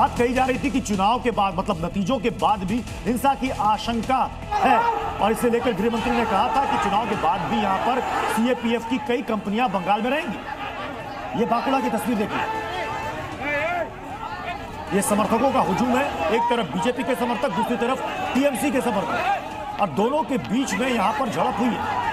बात कही जा रही थी कि चुनाव के बाद मतलब नतीजों के बाद भी हिंसा की आशंका है और इसे लेकर गृह मंत्री ने कहा था कि चुनाव के बाद भी यहां पर सीएपीएफ की कई कंपनियां बंगाल में रहेंगी। ये बांकुड़ा की तस्वीर देखिए, ये समर्थकों का हुजूम है, एक तरफ बीजेपी के समर्थक, दूसरी तरफ टीएमसी के समर्थक, और दोनों के बीच में यहां पर झड़प हुई है।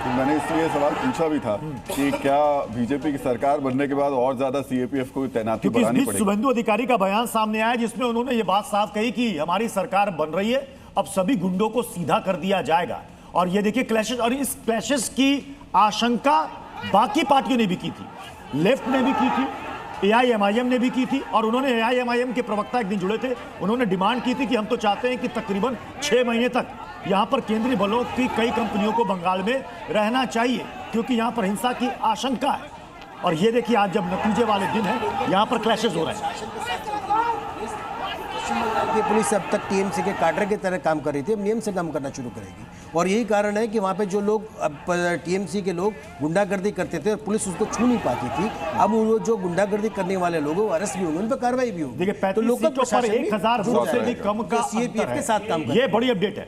मैंने इसलिए सवाल पूछा भी था कि क्या बीजेपी की सरकार बनने के बाद और ज्यादा सीएपीएफ को तैनाती बढ़ानी पड़ेगी। शुभेंदु अधिकारी का बयान सामने आया जिसमें उन्होंने ये बात साफ कही कि हमारी सरकार बन रही है, अब सभी गुंडों को सीधा कर दिया जाएगा। और ये देखिए क्लैशेस, और इस क्लैशेस की आशंका बाकी पार्टियों ने भी की थी, लेफ्ट ने भी की थी, एआईएमआईएम ने भी की थी, और उन्होंने एआईएमआईएम के प्रवक्ता एक दिन जुड़े थे, उन्होंने डिमांड की थी कि हम तो चाहते हैं कि तकरीबन 6 महीने तक यहां पर केंद्रीय बलों की कई कंपनियों को बंगाल में रहना चाहिए क्योंकि यहां पर हिंसा की आशंका है। और ये देखिए आज जब नतीजे वाले दिन है यहां पर क्लैशेस हो रहे हैं। की पुलिस अब तक टीएमसी के काडर की तरह काम कर रही थी, अब नियम से काम करना शुरू करेगी। और यही कारण है कि वहाँ पे जो लोग अब टीएमसी के लोग गुंडागर्दी करते थे और पुलिस उसको छू नहीं पाती थी, अब वो जो गुंडागर्दी करने वाले लोग अरेस्ट भी होंगे, उन पर कार्रवाई भी होगी। देखिए तो लोकल प्रशासन 1000 वोट से भी कम का सीएपीएफ के साथ काम, ये बड़ी अपडेट है।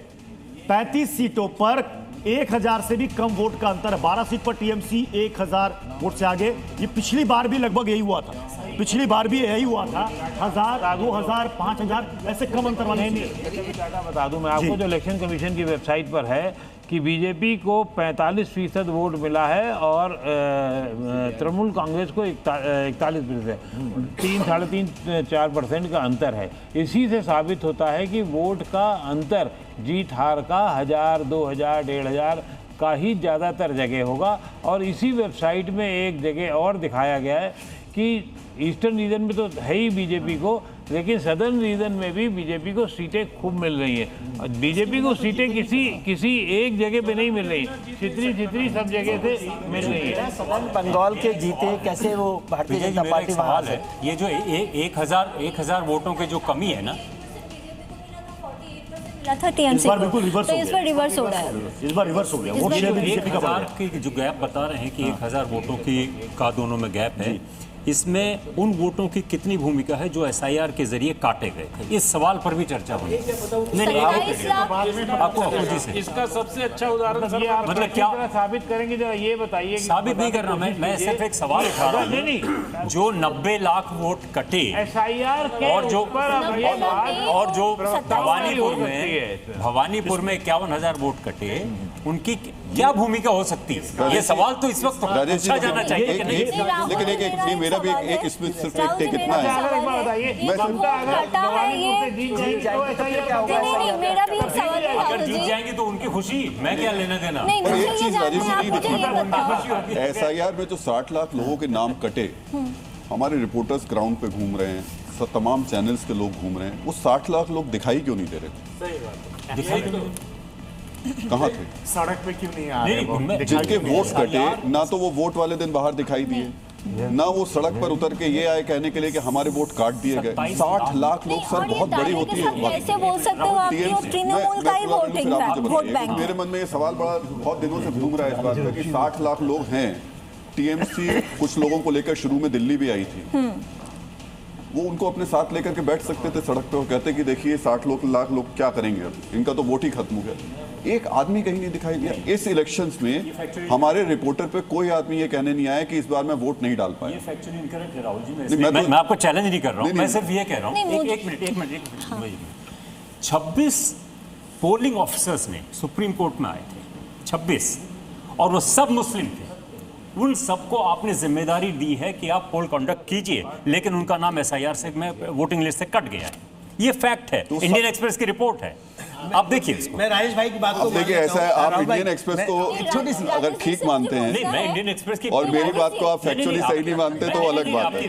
35 सीटों पर 1000 से भी कम वोट का अंतर है। 12 सीट पर टीएमसी 1000 वोट से आगे। ये पिछली बार भी लगभग यही हुआ था, पिछली बार भी यही हुआ था, 1000, 2000, 5000 ऐसे कम अंतर वाले नहीं। बता दूं मैं आपको, जो इलेक्शन कमीशन की वेबसाइट पर है कि बीजेपी को 45% वोट मिला है और तृणमूल कांग्रेस को 41%, 3-3.5-4% का अंतर है। इसी से साबित होता है कि वोट का अंतर जीत हार का 1000, 2000, 1500 का ही ज़्यादातर जगह होगा। और इसी वेबसाइट में एक जगह और दिखाया गया है कि ईस्टर्न रीजन में तो है ही बीजेपी को, लेकिन सदर्न रीजन में भी बीजेपी को सीटें खूब मिल रही हैं। बीजेपी को सीटें किसी एक जगह पे नहीं मिल रही, छितरी सब जगह से मिल रही है। सदर्न बंगाल के जीते कैसे वो भारतीय जनता पार्टी सवाल है। ये जो 1000 वोटों के जो कमी है ना, इस बार बिल्कुल रिवर्स हो गया। इस बार रिवर्स हो रहा है, इस बार रिवर्स हो गया। वोट शेयर भी बीजेपी का बढ़ गया। की जो गैप बता रहे हैं कि 1000 वोटों का दोनों में गैप है, इसमें उन वोटों की कितनी भूमिका है जो एसआईआर के जरिए काटे गए थे, इस सवाल पर भी चर्चा हुई। आपको इसका सबसे अच्छा उदाहरण मतलब क्या साबित करेंगे, जरा ये बताइए। साबित नहीं कर रहा मैं सिर्फ एक सवाल उठा रहा हूँ। जो 90 लाख वोट कटे एसआईआर और जो भवानीपुर में 51,000 वोट कटे, उनकी क्या भूमिका हो सकती है? ये सवाल तो इस वक्त अच्छा जाना चाहिए कि नहीं। लेकिन मेरा भी एक इसमें सिर्फ एक टेक इतना है, अगर जीत जाएंगे तो उनकी खुशी, मैं क्या लेना देना। एक चीज राजेश जी नहीं दिखी, एसआईआर में जो 60 लाख लोगों के नाम कटे, हमारे रिपोर्टर्स ग्राउंड पे घूम रहे हैं, तमाम चैनल्स के लोग घूम रहे हैं, वो 60 लाख लोग दिखाई क्यों नहीं दे रहे थे? सही बात है, दिखाई क्यों कहाँ थे? सड़क पे क्यों नहीं आ रहे? जिनके वोट कटे ना तो वो वोट वाले दिन बाहर दिखाई दिए, ना वो सड़क पर उतर के ये आए कहने के लिए कि हमारे वोट काट दिए गए। 60 लाख लोग सर बहुत बड़ी होती है। कैसे बोल सकते हो आप कि तृणमूल का ही वोट बैंक? मेरे मन में ये सवाल बड़ा बहुत दिनों से घूम रहा है इस बात का कि 60 लाख लोग हैं। टीएमसी कुछ लोगों को लेकर शुरू में दिल्ली भी आई थी, वो उनको अपने साथ लेकर के बैठ सकते थे सड़क पे, वो कहते कि देखिए 60 लाख लोग क्या करेंगे, अब इनका तो वोट ही खत्म हो गया। एक आदमी कहीं नहीं दिखाई दिया। इस इलेक्शंस में हमारे रिपोर्टर पे कोई आदमी ये कहने नहीं आया कि इस बार मैं वोट नहीं डाल पाया। ये फैक्चुअली इनकरेक्ट है राहुल जी। मैं आपको चैलेंज नहीं कर रहा हूँ, मैं सिर्फ ये कह रहा हूँ। एक मिनट 26 पोलिंग ऑफिसर्स ने सुप्रीम कोर्ट में आए थे, 26, और वो सब मुस्लिम थे। उन सबको आपने जिम्मेदारी दी है कि आप पोल कंडक्ट कीजिए, लेकिन उनका नाम एसआईआर से वोटिंग लिस्ट से कट गया है। ये फैक्ट है, इंडियन एक्सप्रेस की रिपोर्ट है। आप देखिए इसको। मैं राजेश भाई की बात को देखिए, ऐसा है, आप इंडियन एक्सप्रेस को छोटी सी अगर ठीक मानते हैं, नहीं, मैं इंडियन एक्सप्रेस की और मेरी बात को आप फैक्चुअली सही नहीं मानते तो अलग बात है।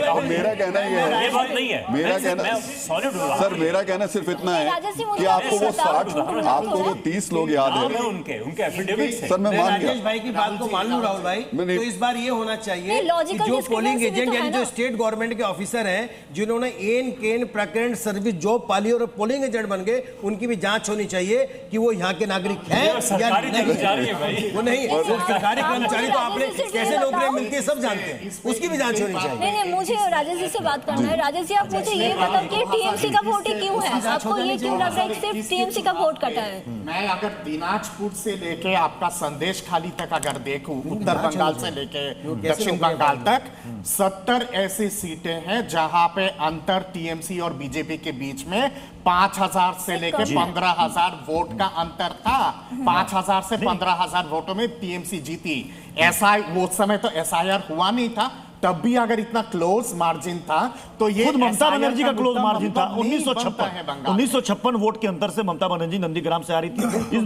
और मेरा कहना ये है, ये बात नहीं है, मेरा कहना सर, मेरा कहना सिर्फ इतना है कि आपको वो 60, आपको वो 30 लोग याद है उनके एफिडेविट से। सर मैं मान गया, राजेश भाई की बात को मान लूं राहुल भाई, तो इस बार ये होना चाहिए कि जो पोलिंग एजेंट यानी जो स्टेट गवर्नमेंट के ऑफिसर हैं, जिन्होंने एन केन प्रकरण सर्विस जॉब पाली और पोलिंग एजेंट बन गए, उनकी भी जांच होनी चाहिए कि वो यहाँ के नागरिक हैं या सरकारी नहीं। कर्मचारी है भाई। वो नहीं, सरकारी कर्मचारी तो आपने कैसे नौकरियां मिलती है सब जानते हैं, उसकी भी जांच होनी चाहिए। नहीं, मुझे राजेश जी से बात करना है। राजेश जी, आप मुझे ये बताओ कि टीएमसी का वोट ही क्यों है? आपको ये क्यों लग रहा है कि सिर्फ टीएमसी का वोट कटा है? मैं अगर दिनाजपुर से लेके आपका संदेश खाली तक अगर देखूं, उत्तर बंगाल से लेके दक्षिण बंगाल तक 70 ऐसी सीटें हैं जहां पे अंतर टीएमसी और बीजेपी के बीच में 5000 से लेके 15000 वोट का अंतर था। 5000 से 15000 वोटों में टीएमसी जीती। ऐसा वो समय तो एसआईआर हुआ नहीं था, तब भी अगर इतना क्लोज मार्जिन था तो ये खुद ममता SIR बनर्जी का क्लोज मुद्दा मार्जिन था। नहीं बनता है बंगाल में। 1956 वोट के अंतर से ममता बनर्जी नंदीग्राम से आ रही थी। इस